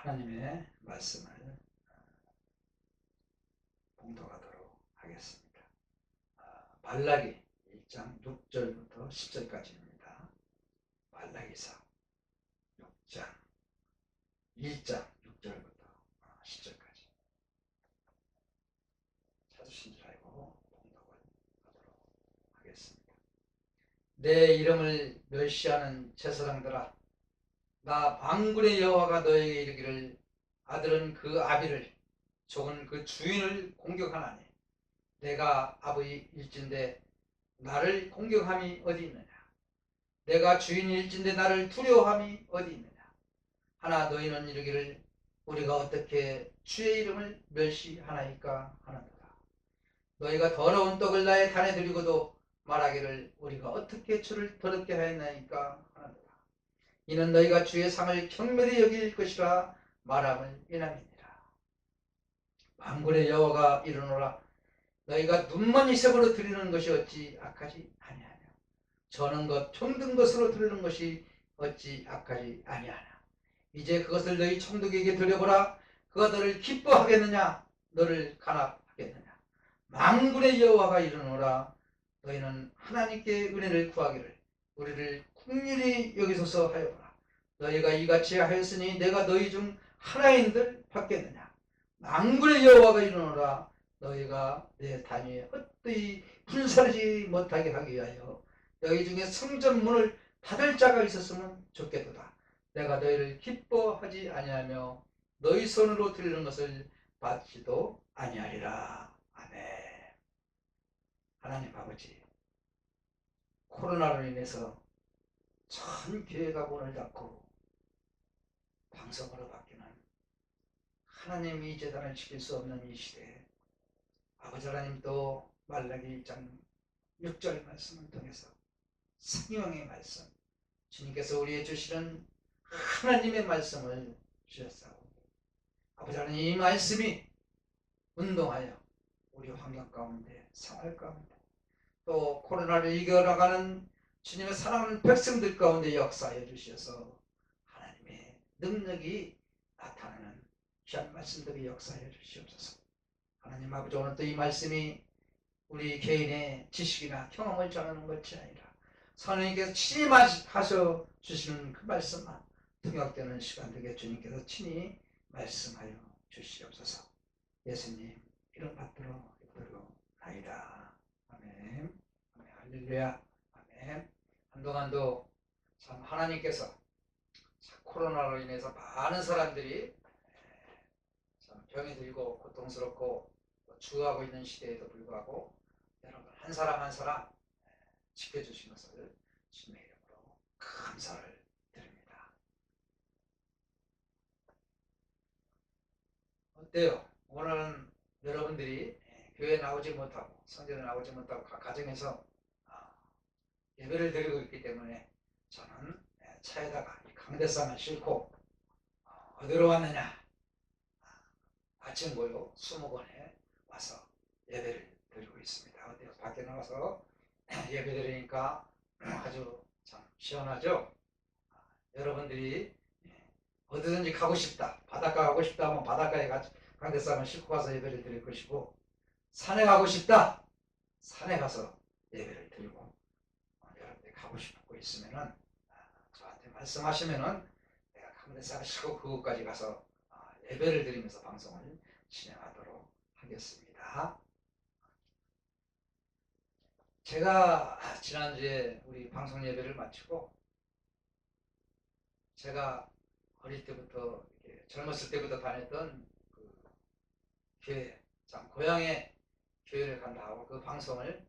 하나님의 말씀을 봉독하도록 하겠습니다. 말라기 1장 6절부터 10절까지입니다. 말라기서 6장 1장 6절부터 10절까지 찾으신 줄 알고 봉독을 하도록 하겠습니다. 내 이름을 멸시하는 제사장들아, 나 만군의 여호와가 너에게 이르기를, 아들은 그 아비를, 종은 그 주인을 공격하나니 내가 아버지일진데 나를 공격함이 어디 있느냐? 내가 주인일진데 나를 두려워함이 어디 있느냐? 하나 너희는 이르기를, 우리가 어떻게 주의 이름을 멸시하나이까 하는도다. 너희가 더러운 떡을 나의 단에 드리고도 말하기를, 우리가 어떻게 주를 더럽게 하였나이까 하는도다. 이는 너희가 주의 상을 경멸히 여길 것이라 말함을 인함이니라. 만군의 여호와가 이르노라, 너희가 눈먼 이색으로 드리는 것이 어찌 악하지 아니하냐? 저는 것 병든 것으로 드리는 것이 어찌 악하지 아니하냐? 이제 그것을 너희 총독에게 드려보라. 그가 너를 기뻐하겠느냐? 너를 간합하겠느냐? 만군의 여호와가 이르노라, 너희는 하나님께 은혜를 구하기를, 우리를 긍휼히 여기소서 하여보라. 너희가 이같이 하였으니 내가 너희 중 하나인들 받겠느냐? 만군의 여호와가 이르노라, 너희가 내 단위에 헛되이 불사르지 못하게 하기 위하여 너희 중에 성전 문을 닫을 자가 있었으면 좋겠도다. 내가 너희를 기뻐하지 아니하며 너희 손으로 드리는 것을 받지도 아니하리라. 아멘. 하나님 아버지, 코로나로 인해서 전 교회가 문을 닫고 방송으로 바뀌는 하나님이 재단을 지킬 수 없는 이 시대에 아버지 하나님도 말라기 1장 6절 말씀을 통해서 성령의 말씀, 주님께서 우리의 주시는 하나님의 말씀을 주셨사오니 아버지 하나님, 이 말씀이 운동하여 우리 환경 가운데, 생활 가운데, 또 코로나를 이겨나가는 주님의 사랑하는 백성들 가운데 역사해 주셔서 하나님의 능력이 나타나는 귀한 말씀들이 역사해 주시옵소서. 하나님 아버지, 오늘 또 이 말씀이 우리 개인의 지식이나 경험을 전하는 것이 아니라 선생님께서 친히 하셔 주시는 그 말씀만 통역되는 시간 되게 주님께서 친히 말씀하여 주시옵소서. 예수님 이름 받들어 기도하나이다. 아멘. 아멘. 할렐루야. 아멘. 한동안도 참 하나님께서 코로나로 인해서 많은 사람들이 참 병이 들고 고통스럽고 주의하고 있는 시대에도 불구하고 여러분 한 사람 한 사람 지켜주신 것을 주님의 이름으로 감사를 드립니다. 어때요? 오늘은 여러분들이 교회에 나오지 못하고 성전에 나오지 못하고 각 가정에서 예배를 드리고 있기 때문에 저는 차에다가 이 강대상을 싣고 어디로 왔느냐? 아침 고요 수목원에 와서 예배를 드리고 있습니다. 어때요? 밖에 나가서 예배 드리니까 아주 참 시원하죠? 여러분들이 어디든지 가고 싶다, 바닷가 가고 싶다 하면 바닷가에 강대상을 싣고 가서 예배를 드릴 것이고, 산에 가고 싶다, 산에 가서 예배를 드리고, 여러분들이 가고 싶고 있으면은 저한테 말씀하시면은 내가 강대상을 싣고 그곳까지 가서 예배를 드리면서 방송을 진행하도록 하겠습니다. 제가 지난주에 우리 방송 예배를 마치고 제가 어릴 때부터 젊었을 때부터 다녔던 그 교회, 참 고향에 교회를 간다 하고 그 방송을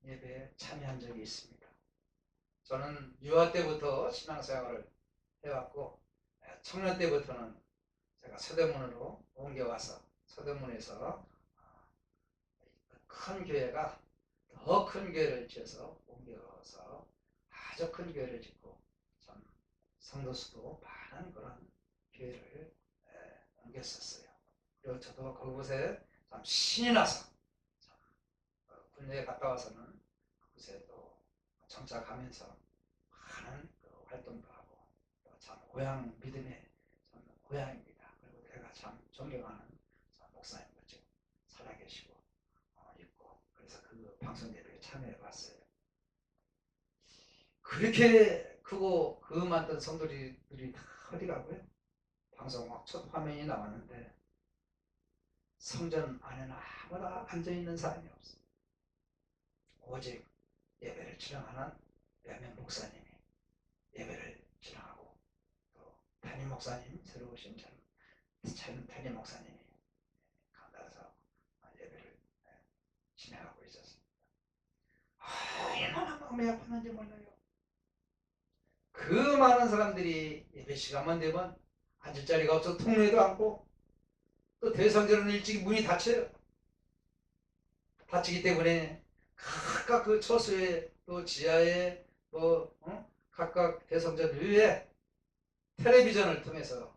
예배에 참여한 적이 있습니다. 저는 유아 때부터 신앙생활을 해왔고 청년 때부터는 제가 서대문으로 옮겨와서 서대문에서 큰 교회가 더 큰 교회를 지어서 옮겨서 아주 큰 교회를 짓고 참 성도 수도 많은 그런 교회를 옮겼었어요. 그리고 저도 그곳에 참 신이 나서 참 군대에 갔다 와서는 그곳에 또 정착하면서 많은 그 활동도 하고 또 참 고향 믿음의 참 고향입니다. 존경하는 목사님도 지금 살아계시고 있고, 그래서 그 방송 예배에 참여해 봤어요. 그렇게 크고 그 많던 성도들이 다 어디 가고요? 방송 첫 화면이 나왔는데 성전 안에는 아무도 앉아있는 사람이 없어요. 오직 예배를 진행하는 몇 명 목사님이 예배를 진행하고, 또 담임 목사님, 새로 오신 담임 목사님이 강단에서 예배를 진행하고 있었습니다. 얼마나 마음이 아팠는지 몰라요. 그 많은 사람들이 예배 시간만 되면 앉을 자리가 없어 통로에도 앉고, 또 대성전은 일찍 문이 닫혀요. 닫히기 때문에 각각 그 처소에 또 지하에 또 각각 대성전 위에 텔레비전을 통해서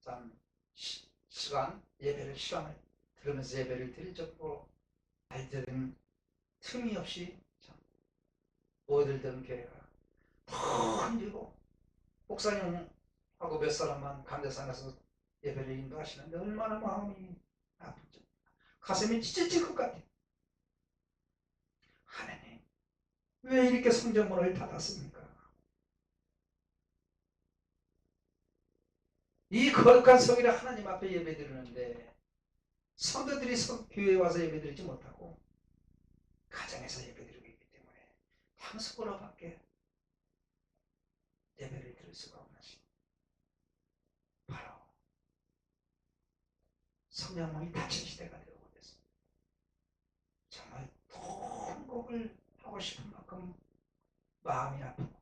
참 시간 예배를 시간을 들으면서 예배를 드릴 정도로 아이들은 틈이 없이 참 모여들던 교회가 더 힘들고, 목사님하고 몇 사람만 감대상에서 예배를 인도하시는데 얼마나 마음이 아프죠. 가슴이 찢어질 것 같아요. 하나님, 왜 이렇게 성전문을 닫았습니까? 이 거룩한 성이라 하나님 앞에 예배드리는데 성도들이 교회에 와서 예배드리지 못하고 가정에서 예배드리고 있기 때문에 방송으로밖에 예배를 드릴 수가 없는 시, 바로 성령문이 닫힌 시대가 되고 있습니다. 정말 통곡을 하고 싶은 만큼 마음이 아프고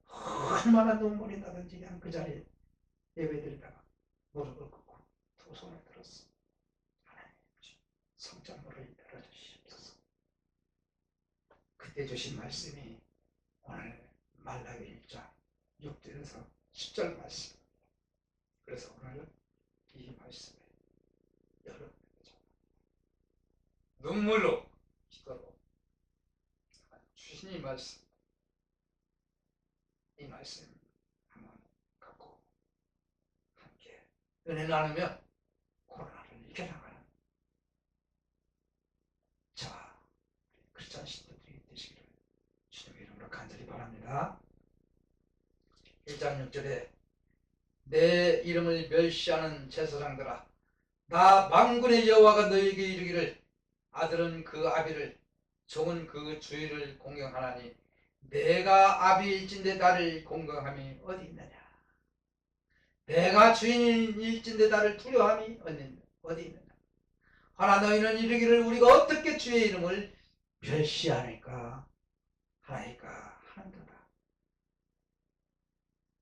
얼마나 눈물이 나든지 그냥 그 자리에 예배드리다가 무릎을 꿇고 두 손을 들었어. 하나님, 성전문을 열어주시옵소서. 그때 주신 말씀이 오늘 말라기 1장 6절에서 10절 말씀입니다. 그래서 오늘 이 말씀을 여러분에게 눈물로 기도로 주신 이 말씀, 이 말씀 한번 갖고 함께 은혜 나누며 코로나를 이겨나가는 저와 크리스찬 신도들이 되시기를 주님의 이름으로 간절히 바랍니다. 1장 6절에 내 이름을 멸시하는 제사장들아, 나 만군의 여호와가 너에게 이르기를 아들은 그 아비를, 종은 그 주인을 공경하나니 내가 아비일진데 나를 공경함이 어디 있느냐? 내가 주인일진데 나를 두려워함이 어디 있느냐? 하나 너희는 이르기를 우리가 어떻게 주의 이름을 멸시하니까 하나이까 하는도다.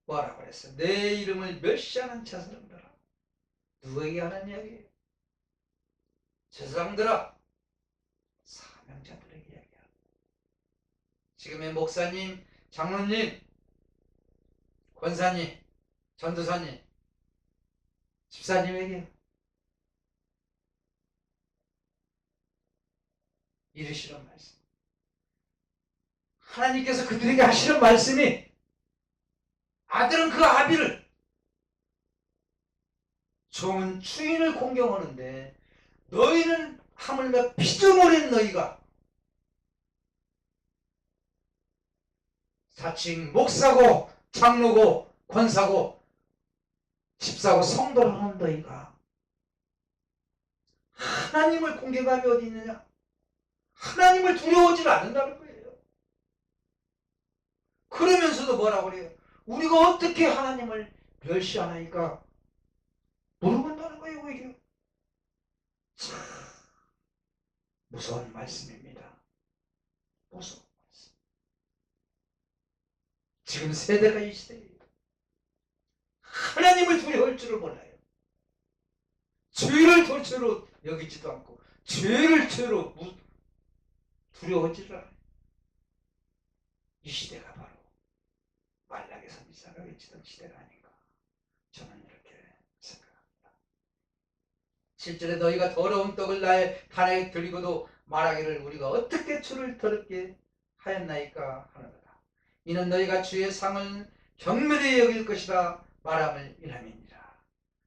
뭐라고 그랬어? 내 이름을 멸시하는 제사장들아. 누구에게 하는 이야기예요? 제사장들아, 사명자들에게 이야기야. 지금의 목사님, 장로님, 권사님, 전도사님, 집사님에게 이르시는 말씀. 하나님께서 그들에게 하시는 말씀이 아들은 그 아비를, 종은 주인을 공경하는데 너희는 하물며 피조물인 너희가 사칭 목사고 장로고 권사고 집사고 성도라는 너희가 하나님을 공경함이 어디 있느냐? 하나님을 두려워하지 않는다는 거예요. 그러면서도 뭐라고 그래요? 우리가 어떻게 하나님을 멸시하나니까 물어본다는 거예요. 오히려 참 무서운 말씀입니다. 무서운 말씀. 지금 세대가 이 시대예요. 하나님을 두려워할 줄을 몰라요. 죄를 죄로 여기지도 않고 죄를 죄로 두려워하지를 않아요. 이 시대가 바로 말라기 선지자가 외치던 시대가 아닌가, 저는 이렇게 생각합니다. 7절에 너희가 더러운 떡을 나의 단에 들리고도 말하기를 우리가 어떻게 주를 더럽게 하였나이까 하는도다. 이는 너희가 주의 상을 경멸히 여길 것이라 말함을 인함이니라.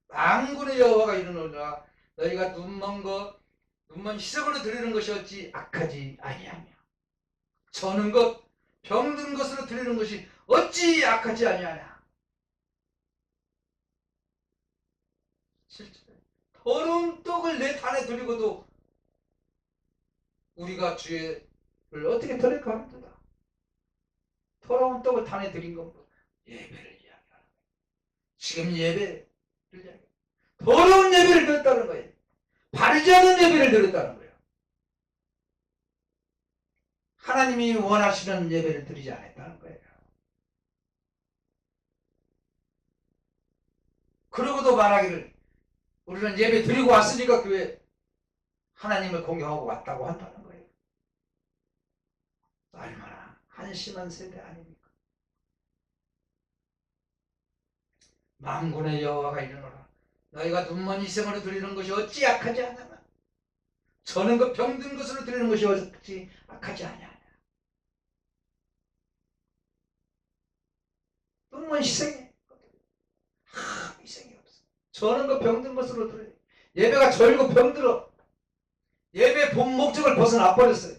만군의 여호와가 이르노라 너희가 눈먼 희석으로 드리는 것이 어찌 악하지 아니하며 저는 것 병든 것으로 드리는 것이 어찌 악하지 아니하냐. 더러운 떡을 내 단에 드리고도 우리가 주의를 어떻게 드릴까 합니다. 더러운 떡을 단에 드린 겁니다. 예배를 이야기하는 거예요. 지금 예배를 이야기해요. 더러운 예배를 드렸다는 거예요. 바르지 않은 예배를 드렸다는 거예요. 하나님이 원하시는 예배를 드리지 않았다는 거예요. 그러고도 말하기를 우리는 예배 드리고 왔으니까 교회 하나님을 공경하고 왔다고 한다는 거예요. 얼마나 한심한 세대 아닙니까? 만군의 여호와가 이르노라 너희가 눈먼 이생으로 드리는 것이 어찌 악하지 않느냐. 저는 그 병든 것으로 드리는 것이 어찌 악하지 않냐. 눈먼 희생이 희생이 없어. 저는 그 병든 것으로 드려요. 예배가 절고 병들어. 예배 본 목적을 벗어나 버렸어요.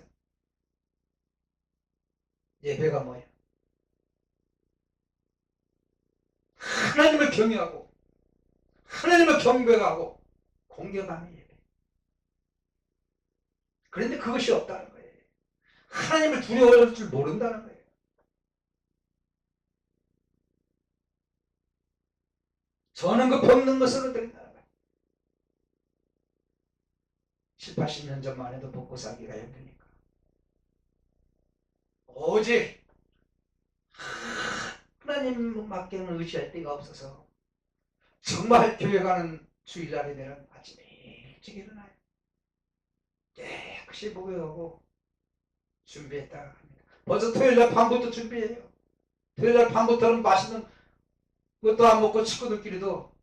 예배가 뭐예요? 하나님을 경외하고 하나님을 경배하고 공경하는 예배. 그런데 그것이 없다는 거예요. 하나님을 두려워할 줄 모른다는 거예요. 저는 그 병든 것으로 드린다는 거예요. 7, 80년 전만 해도 먹고 살기가 힘드니까 오직 하나님밖에는 의지할 데가 없어서 정말 교회 가는 주일날에 되는 아침에 일찍 일어나요. 깨끗이 목욕하고 준비했다가 합니다. 벌써 토요일날 밤부터 준비해요. 토요일날 밤부터는 맛있는 것도 안 먹고 친구들끼리도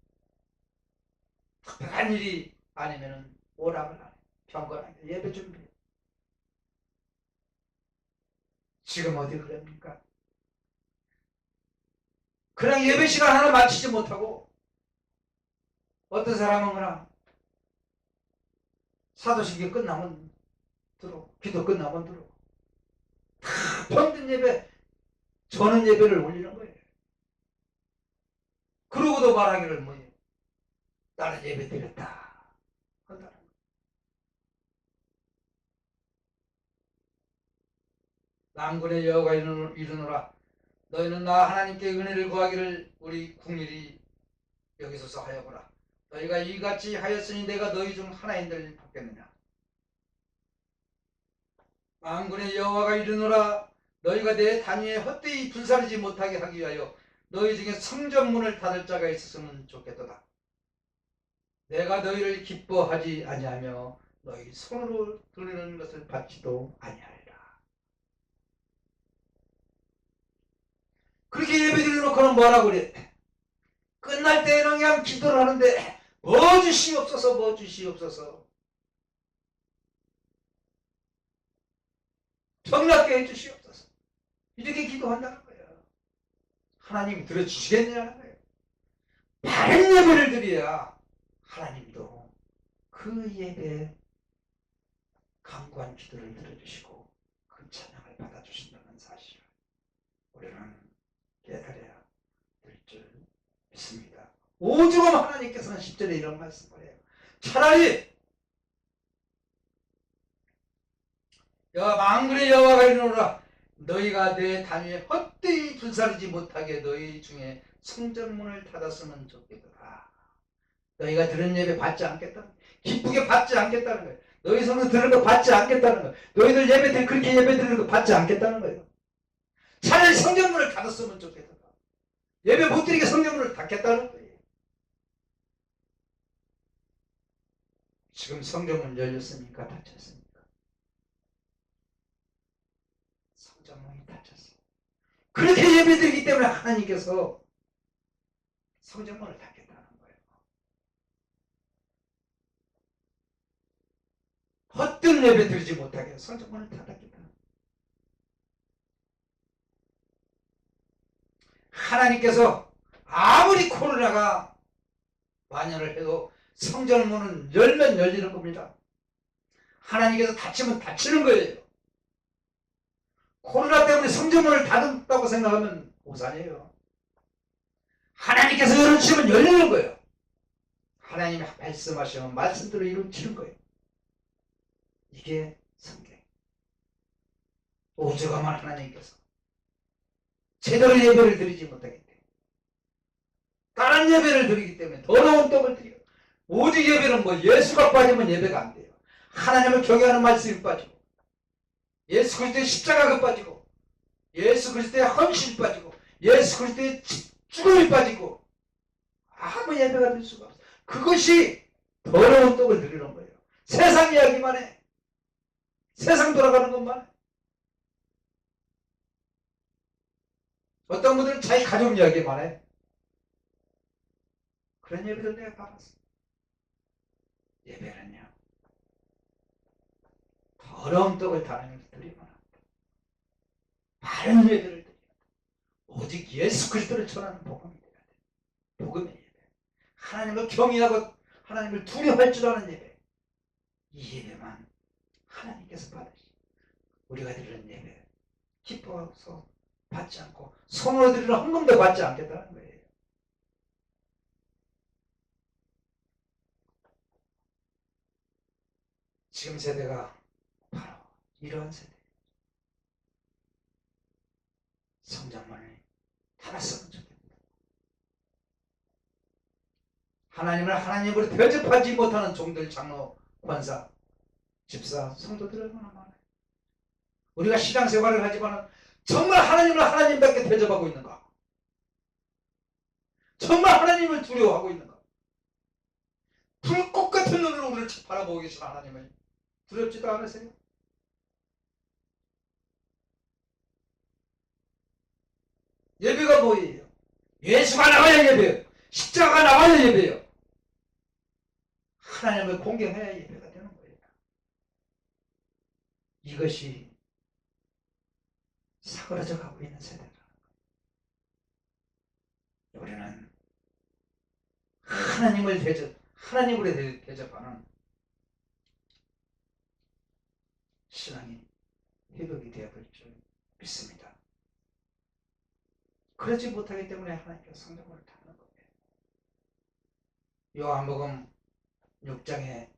특별한 일이 아니면은 오락을 안 해요. 경건하게 예배 준비. 지금 어디 그럽니까? 그냥 예배 시간 하나 마치지 못하고 어떤 사람은 그냥 사도신경 끝나면 들어 기도 끝나면 들어 다 병든 예배 저는 예배를 올리는 거예요. 그러고도 말하기를 뭐예요? 나는 예배 드렸다 한다는 거예요. 만군의 여호와가 이르노라 너희는 나 하나님께 은혜를 구하기를 우리 국민이 여기서서 하여보라. 너희가 이같이 하였으니 내가 너희 중 하나인들 돕겠느냐. 만군의 여호와가 이르노라 너희가 내 단위에 헛되이 불사르지 못하게 하기 위하여 너희 중에 성전문을 닫을 자가 있었으면 좋겠도다. 내가 너희를 기뻐하지 아니하며 너희 손으로 드리는 것을 받지도 아니하리라. 그렇게 예배 드려놓고는 뭐라고 그래? 끝날 때에는 그냥 기도를 하는데 뭐 주시옵소서 뭐 주시옵소서 병낫게 해주시옵소서 이렇게 기도한다는 거예요. 하나님이 들어주시겠냐는 거예요. 바른 예배를 드려야 하나님도 그 예배에 간구한 기도를 들어주시고 그 찬양을 받아주신다는 사실을 우리는 깨달아야 될 줄 믿습니다. 오죽 하나님께서는 10절에 이런 말씀을 해요. 차라리 만군의 여호와가 이르노라 너희가 내 단위에 헛되이 불사르지 못하게 너희 중에 성전문을 닫았으면 좋겠다. 너희가 들은 예배 받지 않겠다는 거예요. 기쁘게 받지 않겠다는 거예요. 너희 손으로 들은 거 받지 않겠다는 거예요. 너희들 예배들 그렇게 예배 드리는 거 받지 않겠다는 거예요. 차라리 성전문을 닫았으면 좋겠다. 예배 못 드리게 성전문을 닫겠다는 거예요. 지금 성전문 열렸습니까? 닫혔습니까? 성전문이 닫혔어요. 그렇게 예배드리기 때문에 하나님께서 성전문을 닫겠다는 거예요. 헛된 예배 드리지 못하게 성전문을 닫았겠다. 하나님께서 아무리 코로나가 만연을 해도 성전의 문은 열면 열리는 겁니다. 하나님께서 닫히면 닫히는 거예요. 코로나 때문에 성전문을 닫았다고 생각하면 오산이에요. 하나님께서 열어주시면 열리는 거예요. 하나님이 말씀하시면 말씀대로 이루어지는 거예요. 이게 성경. 오죽하면 하나님께서 제대로 예배를 드리지 못하기 때문에, 다른 예배를 드리기 때문에 더러운 떡을 드려요. 오직 예배는 뭐 예수가 빠지면 예배가 안 돼요. 하나님을 경외하는 말씀이 빠지고, 예수 그리스도의 십자가가 빠지고, 예수 그리스도의 헌신이 빠지고, 예수 그리스도의 죽음이 빠지고, 아무 예배가 될 수가 없어요. 그것이 더러운 떡을 드리는 거예요. 세상 이야기만 해. 세상 돌아가는 것만 해. 어떤 분들은 자기 가족 이야기만 해. 그런 예배를 내가 받았어. 예배는요, 더러운 떡을 하나님께 드리면 안 돼. 바른 예배를 드려. 오직 예수 그리스도를 전하는 복음이 돼야 돼. 복음의 예배. 하나님을 경외하고 하나님을 두려워할 줄 아는 예배. 이 예배만 하나님께서 받으시고, 우리가 드리는 예배 기뻐서 받지 않고 손으로 드리는 헌금도 받지 않겠다는 거예요. 지금 세대가 바로 이러한 세대. 성전문을 닫았으면 좋겠다. 하나님을 하나님으로 대접하지 못하는 종들, 장로, 권사, 집사, 성도들 얼마나 많아요. 우리가 신앙생활을 하지만 정말 하나님을 하나님답게 대접하고 있는가? 정말 하나님을 두려워하고 있는가? 불꽃 같은 눈으로 우리를 바라보고 계신 하나님을 두렵지도 않으세요? 예배가 뭐예요? 예수가 나와야 예배예요. 십자가가 나와야 예배예요. 하나님을 공경해야 예배가 되는 거예요. 이것이 사그라져 가고 있는 세대라는 거예요. 우리는 하나님을 하나님으로 대접하는 신앙이 회복이 되어버릴 줄 믿습니다. 그러지 못하기 때문에 하나님께서 성경을 닫는 거예요. 요한복음 6장에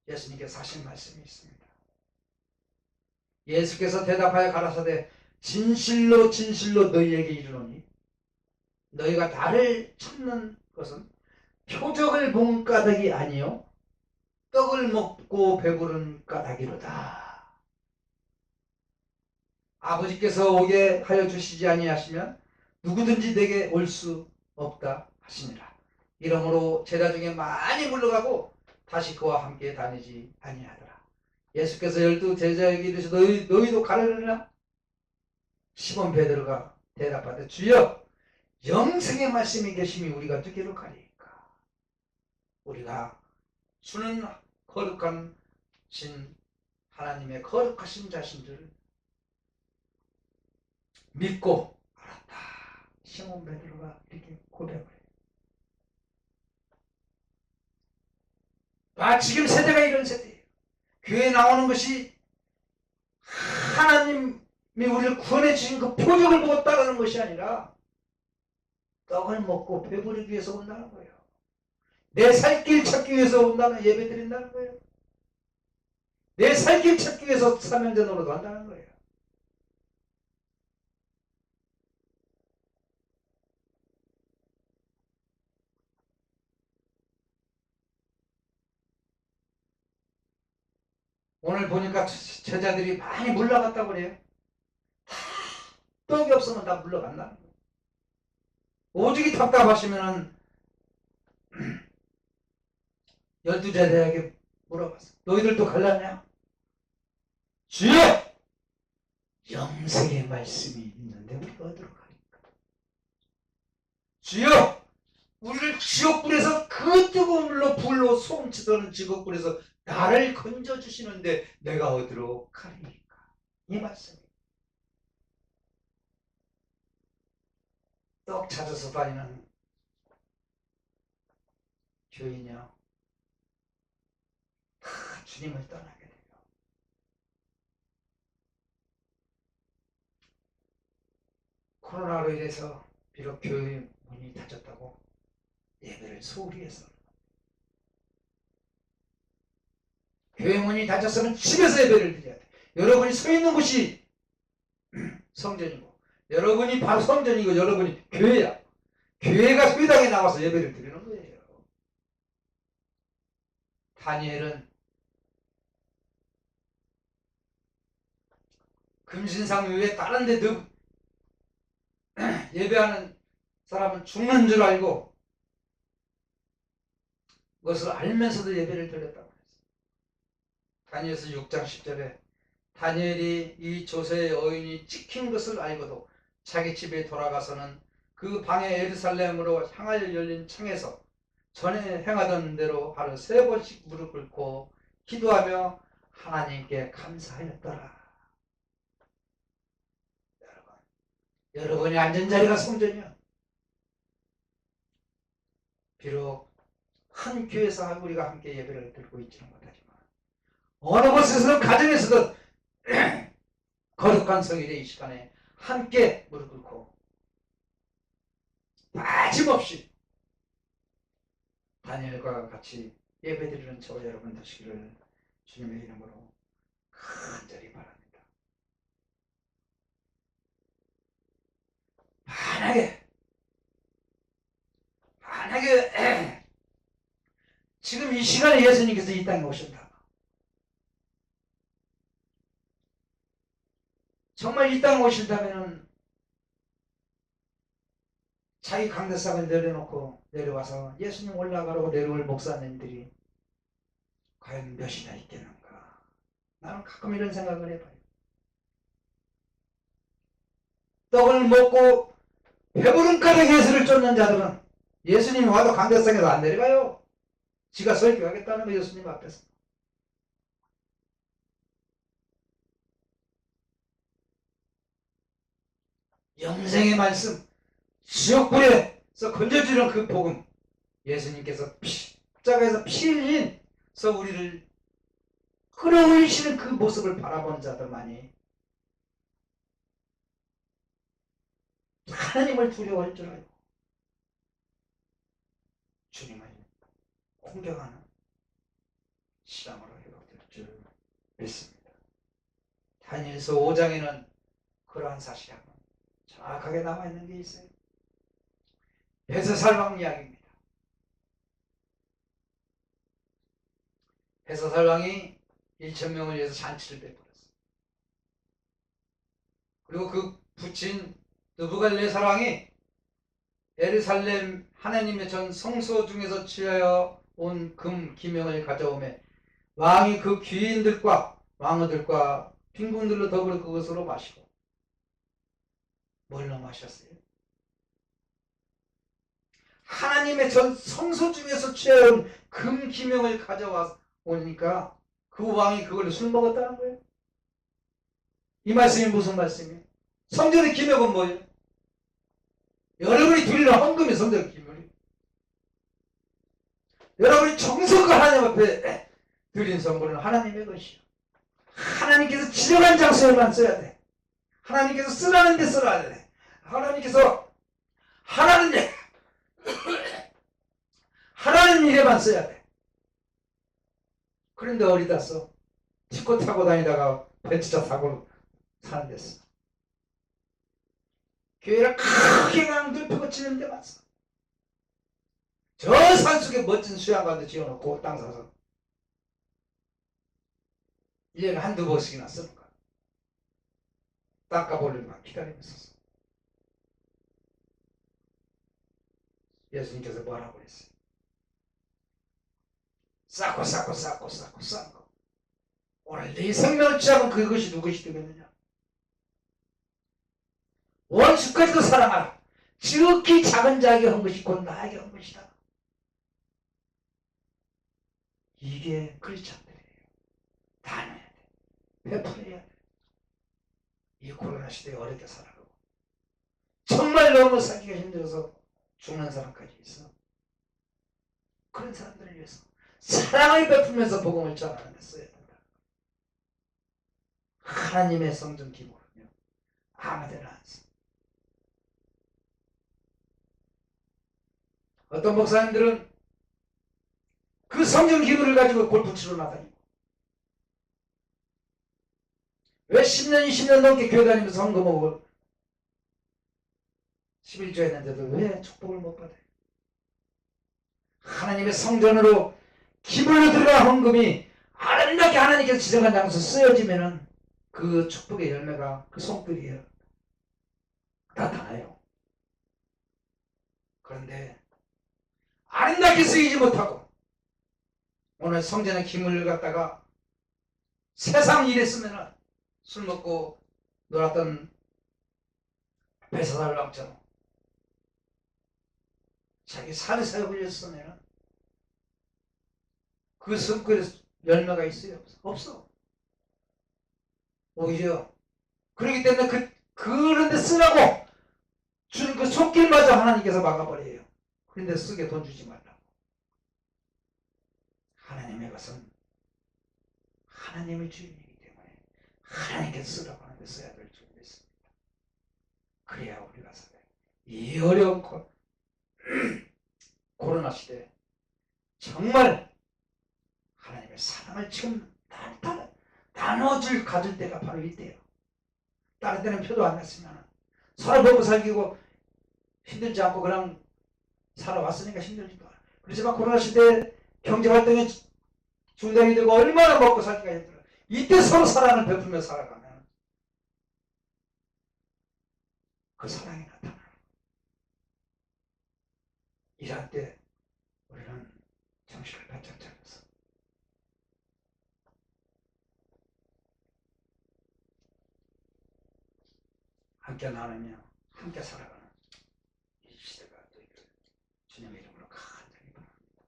예수님께서 하신 말씀이 있습니다. 예수께서 대답하여 가라사대 진실로 진실로 너희에게 이르노니 너희가 나를 찾는 것은 표적을 본 까닭이 아니요 떡을 먹고 배부른 까닭이로다. 아버지께서 오게 하여 주시지 아니하시면 누구든지 내게 올 수 없다 하시니라. 이러므로 제자 중에 많이 물러가고 다시 그와 함께 다니지 아니하더라. 예수께서 12 제자에게 이르시되 너희도 가려느냐? 시몬 베드로가 대답하되 주여 영생의 말씀이 계심이 우리가 어떻게로 가리까? 우리가 주는 거룩한 신 하나님의 거룩하신 자신 줄 믿고 알았다. 시몬 베드로가 이렇게 고백을 해요. 지금 세대가 이런 세대예요. 교회에 나오는 것이 하나님이 우리를 구원해 주신 그 표적을 보고 따르는 것이 아니라 떡을 먹고 배부르기 위해서 온다는 거예요. 내 살 길 찾기 위해서 온다는 예배 드린다는 거예요. 내 살 길 찾기 위해서 사명제 노릇 한다는 거예요. 오늘 보니까 제자들이 많이 물러갔다고 그래요. 떡이 없으면 다 물러간다는 거예요. 오직이 답답하시면은 12제자에게 물어봤어. 너희들도 갈라냐? 주여! 영생의 말씀이 있는데 우리가 어디로 가니까? 주여! 우리를 지옥불에서 그 뜨거운 물로 불로 소음치도는 지옥불에서 나를 건져주시는데 내가 어디로 가리까? 이 말씀이. 떡 찾아서 다니는 교인이요, 다 주님을 떠나게 돼요. 코로나로 인해서 비록 교회 문이 닫혔다고 예배를 소홀히 해서, 교회 문이 닫혔으면 집에서 예배를 드려야 돼. 여러분이 서 있는 곳이 성전이고, 여러분이 바로 성전이고, 여러분이 교회야. 교회가 소유당에 나와서 예배를 드리는 거예요. 다니엘은 금신상 위에 다른 데 예배하는 사람은 죽는 줄 알고 그것을 알면서도 예배를 드렸다고 했어요. 다니엘서 6장 10절에 다니엘이 이 조세의 여인이 찍힌 것을 알고도 자기 집에 돌아가서는 그 방에 예루살렘으로 향하여 열린 창에서 전에 행하던 대로 하루 3번씩 무릎 꿇고 기도하며 하나님께 감사하였더라. 여러분이 앉은 자리가 성전이야. 비록 한 교회에서 우리가 함께 예배를 드리고 있지는 못하지만 어느 곳에서든 가정에서든 거룩한 성일의 이 시간에 함께 무릎 꿇고 빠짐없이 다니엘과 같이 예배드리는 저와 여러분 되시기를 주님의 이름으로 간절히 바랍니다. 만약에 지금 이 시간에 예수님께서 이 땅에 오신다, 정말 이 땅에 오신다면 자기 강대상을 내려놓고 내려와서 예수님 올라가라고 내려올 목사님들이 과연 몇이나 있겠는가. 나는 가끔 이런 생각을 해봐요. 떡을 먹고 배부른 가득 예수를 쫓는 자들은 예수님이 와도 강대상에서 안 내려가요. 지가 설교하겠다는 거, 예수님 앞에서. 영생의 말씀, 지옥불에서 건져주는 그 복음, 예수님께서 십자가에서 피 흘린서 우리를 끌어올리시는 그 모습을 바라본 자들만이 하나님을 두려워할 줄 알고 주님을 공경하는 신앙으로 회복될 줄 믿습니다. 다니엘서 5장에는 그러한 사실이 한번 정확하게 남아있는 게 있어요. 벨사살 이야기입니다. 벨사살 왕이 1,000명을 위해서 잔치를 베풀었어요. 그리고 그 부친 느부갓네살 왕이 예루살렘 하나님의 전 성소 중에서 취하여 온 금 기명을 가져오매 왕이 그 귀인들과 왕후들과 빈궁들로 더불어 그것으로 마시고, 뭘로 마셨어요? 하나님의 전 성소 중에서 취하여 온 금 기명을 가져와 오니까 그 왕이 그걸 술 먹었다는 거예요. 이 말씀이 무슨 말씀이에요? 성전의 기명은 뭐예요? 여러분이 드리는 헌금이 성전의 기명이에요. 여러분이 정성껏 하나님 앞에 드린 성물은 하나님의 것이요. 하나님께서 지정한 장소에만 써야 돼. 하나님께서 쓰라는 데 써야 돼. 하나님께서 하라는 일에만 써야 돼. 그런데 어디다 써? 티코 타고 다니다가 벤츠차 타고 사는 데 써. 교회를 크게 낭들피고 치는 데만 써. 저 산속에 멋진 수양관도 지어놓고 땅 사서 1년에 한두 번씩이나 쓰는 거야. 땅값 올리는 기다리면서 써. 예수님께서 뭐라고 그랬어요? 쌓고 쌓은 거. 오늘 네 생명을 취하면 그것이 누구시 되겠느냐? 원수까지도 사랑하라. 지극히 작은 자에게 한 것이 곧 나에게 한 것이다. 이게 크리스찬들이에요. 나눠야 돼. 베풀어야 돼. 이 코로나 시대에 어렵게 살아가고 정말 너무 살기가 힘들어서 죽는 사람까지 있어. 그런데 사람들을 위해서 사랑을 베풀면서 복음을 전하는 데 써야 된다. 하나님의 성전 기물은요 아무데나 안 써. 어떤 목사님들은 그 성전 기물을 가지고 골프 치러 나다니고 왜 10년 20년 넘게 교회 다니면서 헌금하고 11조 했는데도 왜 축복을 못 받아요? 하나님의 성전으로 기물로 들어간 헌금이 아름답게 하나님께서 지정한 장소 쓰여지면은 그 축복의 열매가 그 손길이에요. 나타나요. 그런데 아름답게 쓰이지 못하고 오늘 성전의 기물을 갖다가 세상 일에 쓰면은 술 먹고 놀았던 베사달랑처럼 자기 살에 흘렸으면 그 성결에 열매가 있어요? 없어. 오히려 그렇기 때문에 그런데 쓰라고 주는 그 손길마저 하나님께서 막아버려요. 그런데 쓰게 돈 주지 말라고. 하나님의 것은 하나님의 주인이기 때문에 하나님께서 쓰라고 하는데 써야 될 줄 믿습니다. 그래야 우리가 살아요. 이 어려운 코로나 시대에 정말 하나님의 사랑을 지금 나눠줄 가질 때가 바로 이때예요. 다른 때는 표도 안 냈으면 서로 먹고 살기고 힘들지 않고 그냥 살아왔으니까 힘들지도 않아. 그렇지만 코로나 시대에 경제활동이 중단이 되고 얼마나 먹고 살기가 힘들어. 이때 서로 사랑을 베풀며 살아가면 그 사랑이 나타나요. 이럴 때 우리는 정신을 바짝 차려서 함께 나누며 함께 살아가는 이 시대가 되기를 주님의 이름으로 간절히 바랍니다.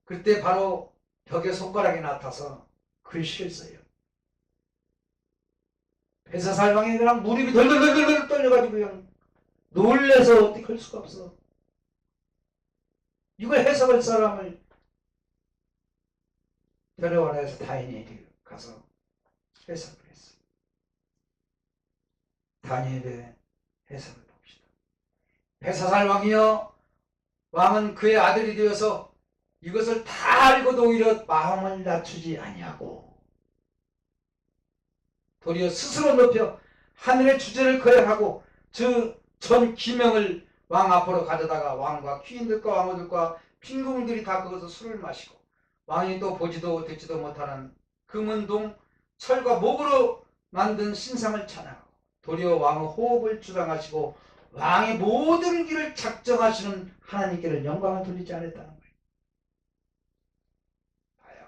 그때 바로 벽에 손가락이 나타서 글씨를 써요. 베사살방에 그냥 무릎이 덜덜덜덜 떨려가지고 그냥 놀래서 어떻게 할 수가 없어. 이걸 해석할 사람을 데려와라 해서 다니엘이 가서 해석을 했어. 다니엘의 해석을 봅시다. 베사살왕이여 왕은 그의 아들이 되어서 이것을 다 알고도 오히려 마음을 낮추지 아니하고 도리어 스스로 높여 하늘의 주제를 거역하고 전 기명을 왕 앞으로 가져다가 왕과 귀인들과 왕후들과 빈궁들이 다 거기서 술을 마시고 왕이 또 보지도 듣지도 못하는 금은동 철과 목으로 만든 신상을 찬양하고 도리어 왕의 호흡을 주장하시고 왕의 모든 길을 작정하시는 하나님께를 영광을 돌리지 않았다는 거예요. 봐요.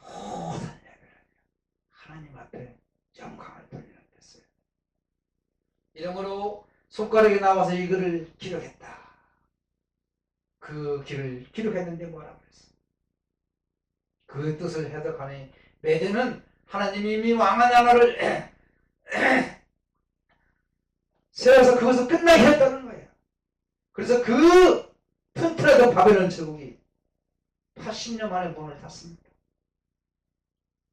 모든 예배를 하나님 앞에 영광을 돌리는 데서요. 이러므로 손가락에 나와서 이 글을 기록했다. 그 길을 기록했는데 뭐라고 그랬어? 그 뜻을 해석하니 메대는 하나님이 이미 왕한 양화를 세워서 그것을 끝나게 했다는 거예요. 그래서 그 튼튼하던 바벨론 제국이 80년 만에 문을 닫습니다.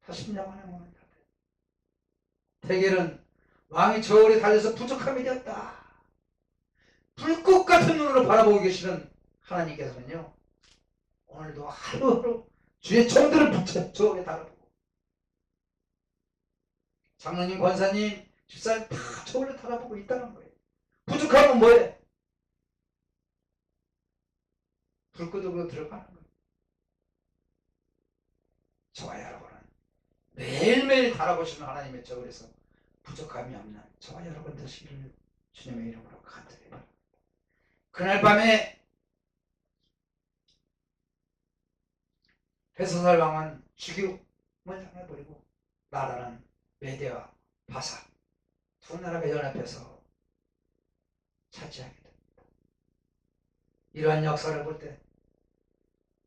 80년 만에 문을 닫아요. 대개는 왕이 저울에 달려서 부족함이 되었다. 불꽃 같은 눈으로 바라보고 계시는 하나님께서는요, 오늘도 하루하루 주의 종들을 붙여 저울에 달아보고 장로님, 권사님, 집사님 다 저울에 달아보고 있다는 거예요. 부족하면 뭐해? 불꽃으로 들어가는 거예요. 저와 여러분은 매일매일 달아보시는 하나님의 저울에서 부족함이 없는 저와 여러분 되시기를 주님의 이름으로 간절히 바랍니다. 그날 밤에 베사살 왕은 죽임을 당해버리고 나라는 메대와 바사 두 나라가 연합해서 차지하게 됩니다. 이러한 역사를 볼 때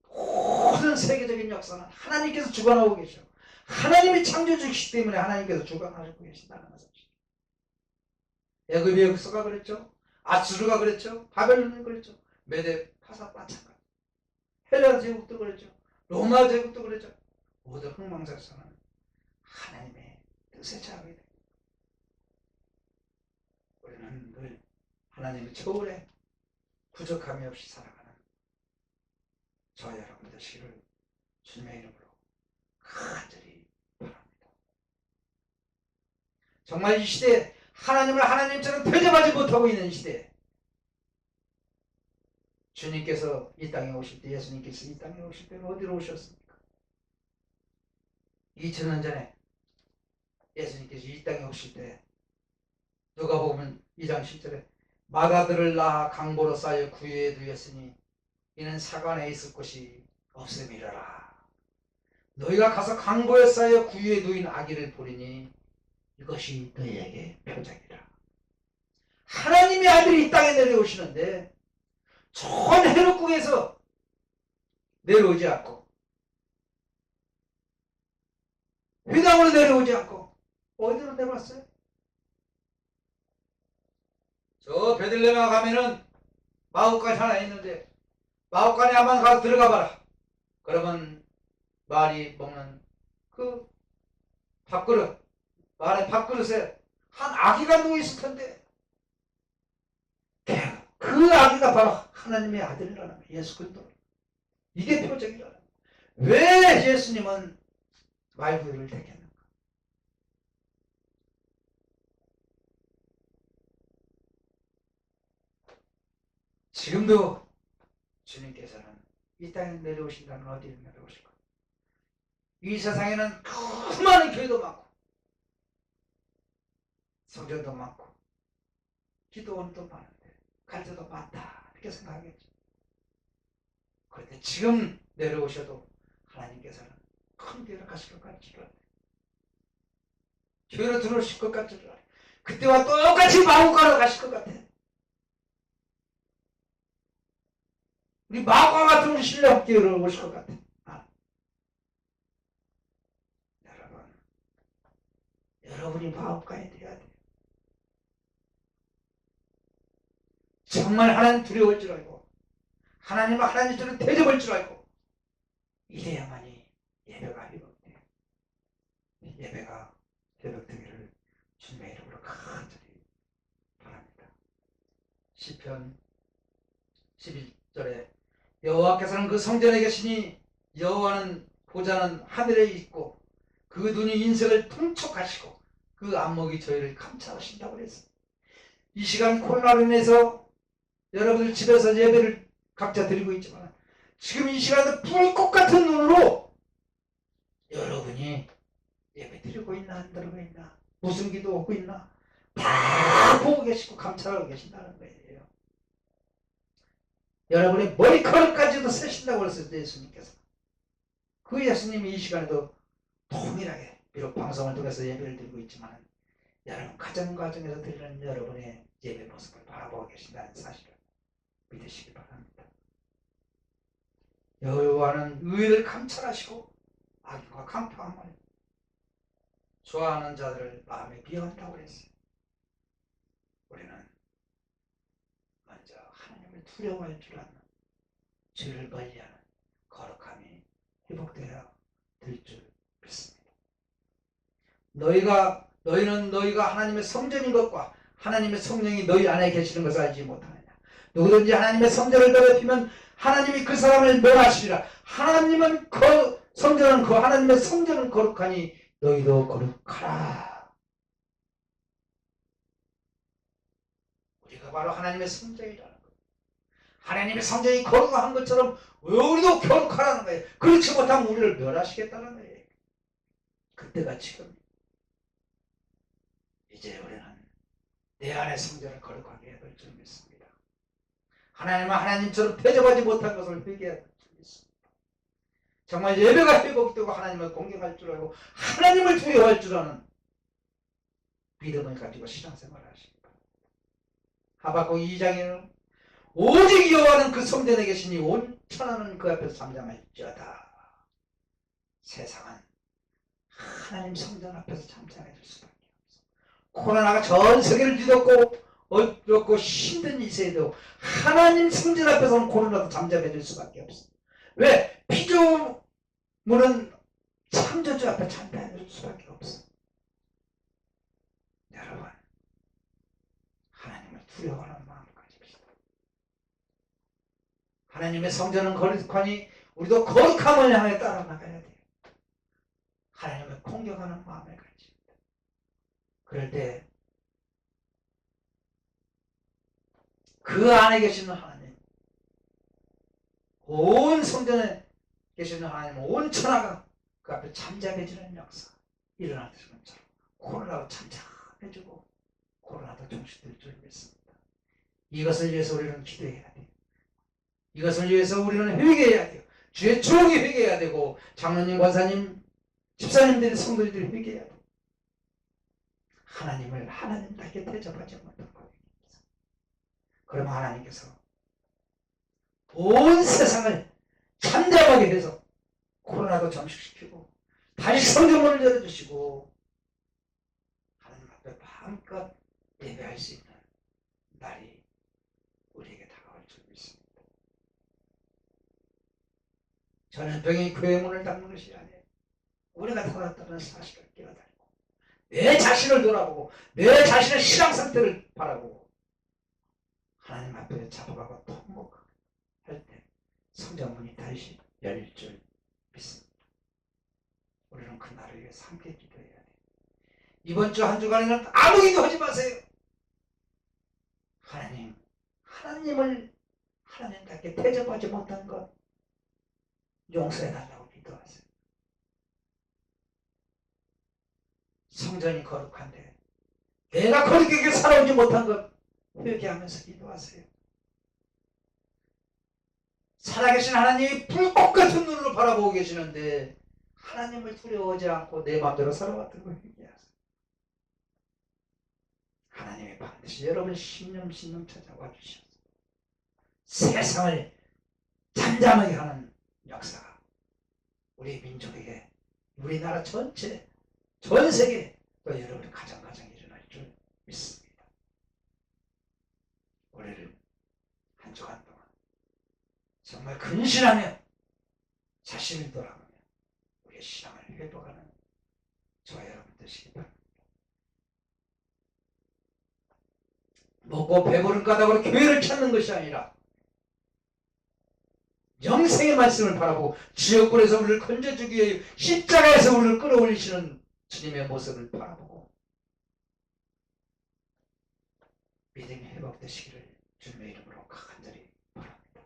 모든 세계적인 역사는 하나님께서 주관하고 계셔. 하나님이 창조주시기 때문에 하나님께서 주관하고 계신다는 사실. 애굽의 역사가 그랬죠. 아수르가 그랬죠. 바벨론이 그랬죠. 메데 파사 마찬가지. 헬라 제국도 그랬죠. 로마 제국도 그랬죠. 모두 흥망성쇠는 하나님의 뜻에 자하게 됩니다. 우리는 늘 하나님의 처울에 부족함이 없이 살아가는 저 여러분 되시기를 주님의 이름으로 간절히 바랍니다. 정말 이 시대에 하나님을 하나님처럼 대접하지 못하고 있는 시대에 주님께서 이 땅에 오실 때, 예수님께서 이 땅에 오실 때는 어디로 오셨습니까? 2000년 전에 예수님께서 이 땅에 오실 때 누가복음 2장 10절에 마다들을 낳아 강보로 쌓여 구유에 두었으니 이는 사관에 있을 곳이 없음이라라. 너희가 가서 강보에 쌓여 구유에 누인 아기를 보리니 이것이 너희에게 표적이라. 하나님의 아들이 이 땅에 내려오시는데 좋은 해롭궁에서 내려오지 않고 회당으로 내려오지 않고 어디로 내려왔어요? 저 베들레헴에 가면은 마구간이 하나 있는데 마구간에 한번 가서 들어가 봐라. 그러면 말이 먹는 그 밥그릇, 말의 밥그릇에 한 아기가 누워있을 텐데 그 아기가 바로 하나님의 아들이라는 거예요. 예수 그리스도. 이게 표적이라는 거예요. 왜 예수님은 말구유를 택했는가? 지금도 주님께서는 이 땅에 내려오신다면 어디에 내려오실 거예요? 이 세상에는 그 많은 교회도 많고 성전도 많고 기도원도 많은데 갈 데도 많다 이렇게 생각하겠죠. 그런데 지금 내려오셔도 하나님께서는 큰 교회를 가실 것 같지를 않아요. 교회로 들어오실 것 같지를 않아요. 그때와 똑같이 마구간으로 가실 것 같아. 우리 마구간 같은 우리 신뢰 교회로 오실 것 같아. 여러분이 마구간이 돼야 돼요. 정말 하나님 두려울 줄 알고 하나님을 하나님처럼 대접할 줄 알고 이래야만이 예배가 회복돼요. 예배가 회복되기를 주님의 이름으로 간절히 바랍니다. 시편 11절에 여호와께서는 그 성전에 계시니 여호와는 보좌는 하늘에 있고 그 눈이 인생을 통촉하시고 그 안목이 저희를 감찰하신다고 그랬어요. 이 시간 코로나로 인해서 여러분들 집에서 예배를 각자 드리고 있지만 지금 이 시간에 불꽃 같은 눈으로 여러분이 예배 드리고 있나 안 드리고 있나 무슨 기도하고 있나 다 보고 계시고 감찰하고 계신다는 거예요. 여러분의 머리카락까지도 세신다고 그랬어요. 예수님께서. 그 예수님이 이 시간에도 동일하게 비록 방송을 통해서 예배를 드리고 있지만 여러분 가정 과정에서 드리는 여러분의 예배 모습을 바라보고 계신다는 사실을 믿으시기 바랍니다. 여호와는 의를 감찰하시고 악인과 강포함을 좋아하는 자들을 마음에 비워한다고 그랬어요. 우리는 먼저 하나님을 두려워할 줄 아는 죄를 멀리하는 거룩함이 회복되어야 될 줄 믿습니다. 너희는 너희가 하나님의 성전인 것과 하나님의 성령이 너희 안에 계시는 것을 알지 못하느냐. 누구든지 하나님의 성전을 더럽히면 하나님이 그 사람을 멸하시리라. 하나님은 그 성전은 그 하나님의 성전은 거룩하니 너희도 거룩하라. 우리가 바로 하나님의 성전이라는 거예요. 하나님의 성전이 거룩한 것처럼 우리도 거룩하라는 거예요. 그렇지 못하면 우리를 멸하시겠다는 거예요. 그때가 지금. 이제 우리는 내 안의 성전을 거룩하게 해야 될 줄 믿습니다. 하나님은 하나님처럼 대접하지 못한 것을 회개해야 될 줄 믿습니다. 정말 예배가 회복되고 하나님을 공경할 줄 알고 하나님을 두려워할 줄 아는 믿음을 가지고 신앙생활을 하시기 바랍니다. 하박국 2장에는 오직 여호와는 그 성전에 계시니 온 천하는 그 앞에서 잠잠할지어다. 세상은 하나님 성전 앞에서 잠잠해질 수밖에 없어. 코로나가 전 세계를 뒤덮고 어렵고 힘든 일이 있어도 하나님 성전 앞에서는 코로나도 잠잠해질 수밖에 없어. 왜? 피조물은 창조주 앞에 잠잠해질 수밖에 없어. 여러분, 하나님을 두려워하는 마음을 가집시다. 하나님의 성전은 거룩하니 우리도 거룩함을 향해 따라나가야 돼요. 하나님을 공경하는 마음을 가집니다. 그럴 때 그 안에 계시는 하나님, 온 성전에 계시는 하나님, 온 천하가 그 앞에 잠잠해지는 역사 일어날 것처럼 코로나도 잠잠해지고 코로나도 종식될 줄 믿습니다. 이것을 위해서 우리는 기도해야 돼요. 이것을 위해서 우리는 회개해야 돼요. 주의 종이 회개해야 되고 장로님, 권사님, 집사님들이, 성도들이 회개해야 돼요. 하나님을 하나님답게 대접하지 못한 거예요. 그러면 하나님께서 온 세상을 잠잠하게 해서 코로나도 잠식시키고 다시 성전문을 열어주시고 하나님 앞에 마음껏 예배할 수 있는 날이 우리에게 다가올 줄 믿습니다. 전염병이 교회 문을 닫는 것이 아니에요. 우리가 살았다는 사실을 깨달고 내 자신을 돌아보고 내 자신의 신앙 상태를 바라보고 하나님 앞에 잡아가고 통곡할 때 성전문이 다시 열릴 줄 믿습니다. 우리는 그 날을 위해서 함께 기도해야 돼요. 이번 주 한 주간에는 아무 기도하지 마세요. 하나님을 하나님답게 대접하지 못한 것 용서해달라고 기도하세요. 성전이 거룩한데 내가 거룩하게 살아오지 못한 것 회개하면서 기도하세요. 살아계신 하나님이 불꽃 같은 눈으로 바라보고 계시는데 하나님을 두려워하지 않고 내 마음대로 살아왔던 걸 회개하세요. 하나님이 반드시 여러분 심령심령 찾아와 주셔서 세상을 잠잠하게 하는 역사가 우리 민족에게, 우리나라 전체, 전 세계 또 여러분의 가정 일어날 줄 믿습니다. 우리를 한 주간 동안 정말 근신하며 자신을 돌아보며 우리의 신앙을 회복하는 저와 여러분 되시기 바랍니다. 먹고 배부른 까닭으로 교회를 찾는 것이 아니라 영생의 말씀을 바라보고 지옥불에서 우리를 건져주기 위해 십자가에서 우리를 끌어올리시는 주님의 모습을 바라보고 믿음이 회복되시기를 주님의 이름으로 간절히 바랍니다.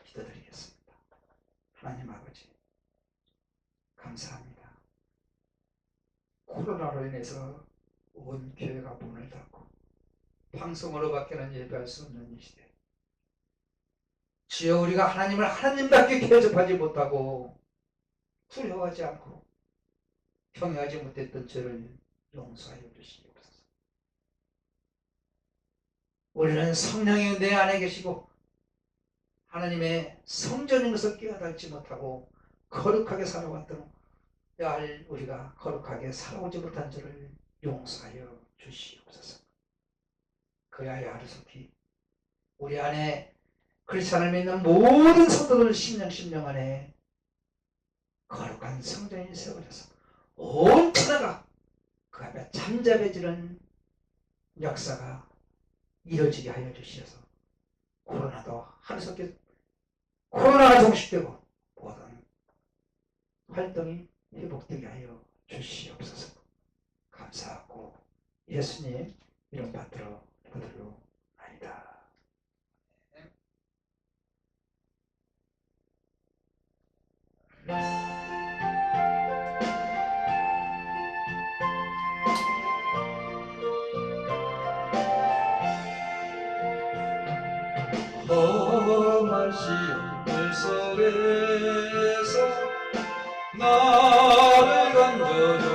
기도드리겠습니다. 하나님 아버지, 감사합니다. 코로나로 인해서 온 교회가 문을 닫고 방송으로밖에는 예배할 수 없는 이 시대, 주여 우리가 하나님을 하나님답게 대접하지 못하고 두려워하지 않고 평행하지 못했던 죄를 용서하여 주시옵소서. 우리는 성령이 내 안에 계시고 하나님의 성전인 것을 깨닫지 못하고 거룩하게 살아왔던 우리가 거룩하게 살아오지 못한 죄를 용서하여 주시옵소서. 그리하여 하루속히 우리 안에 크리스찬을 믿는 모든 성도들 심령 안에 거룩한 성전이 세워져서 온 천하가 그 앞에 잠잠해지는 역사가 이루어지게 하여 주시어서 코로나도 하루속히 코로나가 종식되고 모든 활동이 회복되게 하여 주시옵소서. 감사하고 예수님 이름 받들어 기도드리옵나이다. 험한 시험들 속에서 나를 건져